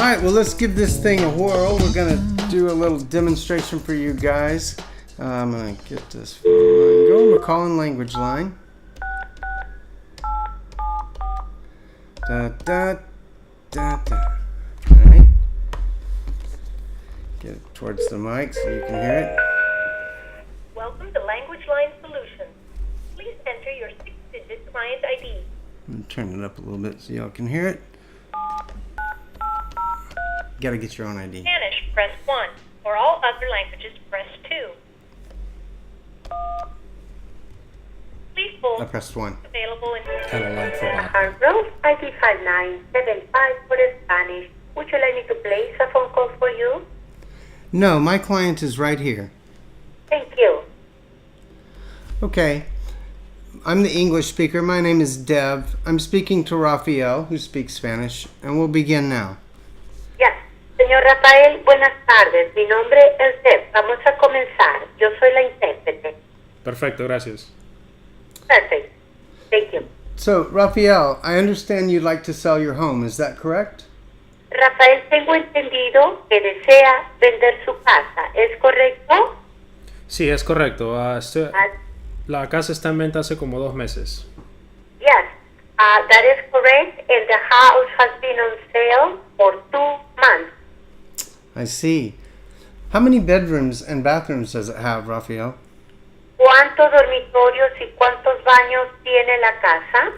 right, well, let's give this thing a whirl. We're going to do a little demonstration for you guys. I'm going to get this phone line going. We're calling language line. Da, da, da, da. All right. Get it towards the mic so you can hear it. Welcome to Language Line Solutions. Please enter your 6-digit client ID. I'm going to turn it up a little bit so y'all can hear it. You got to get your own ID. Spanish, press 1. For all other languages, press 2. Please hold. I pressed 1. Available in Kind of like for that. Rose ID 5975 for Spanish. Would you like me to place a phone call for you? No, my client is right here. Thank you. Okay. I'm the English speaker. My name is Dev. I'm speaking to Rafael, who speaks Spanish, and we'll begin now. Yes. Señor Rafael, buenas tardes. Mi nombre es Dev. Vamos a comenzar. Yo soy la intérprete. Perfecto, gracias. Perfect. Thank you. So, Rafael, I understand you'd like to sell your home. Is that correct? Rafael, tengo entendido que desea vender su casa. ¿Es correcto? Sí, es correcto. La casa está en venta hace como 2 meses. Yes. That is correct. And the house has been on sale for 2 months. I see. How many bedrooms and bathrooms does it have, Rafael? ¿Cuántos dormitorios y cuántos baños tiene la casa?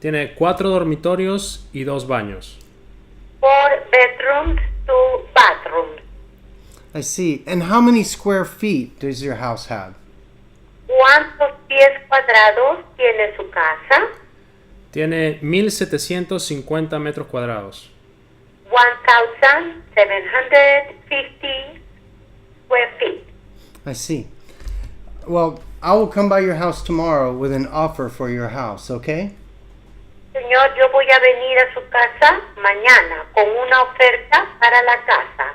Tiene 4 dormitorios y 2 baños. 4 bedrooms, 2 bathrooms. I see. And how many square feet does your house have? ¿Cuántos pies cuadrados tiene su casa? Tiene 1,750 metros cuadrados. 1,750 square feet. I see. Well, I will come by your house tomorrow with an offer for your house, okay? Señor, yo voy a venir a su casa mañana con una oferta para la casa.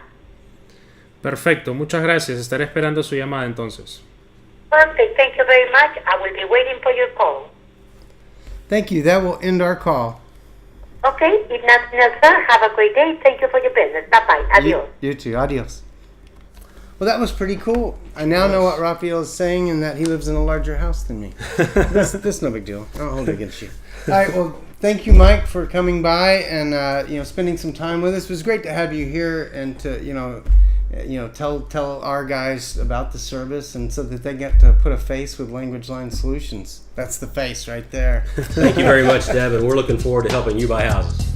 Perfecto, muchas gracias. Estaré esperando su llamada entonces. Perfect. Thank you very much. I will be waiting for your call. Thank you. That will end our call. Okay. If nothing else, sir, have a great day. Thank you for your business. Bye-bye. Adios. You too. Adios. Well, that was pretty cool. I now know what Rafael is saying and that he lives in a larger house than me. That's no big deal. I don't hold it against you. All right. Well, thank you, Mike, for coming by and spending some time with us. It was great to have you here and to tell our guys about the service and so that they get to put a face with Language Line Solutions. That's the face right there. Thank you very much, Deb, and we're looking forward to helping you buy houses.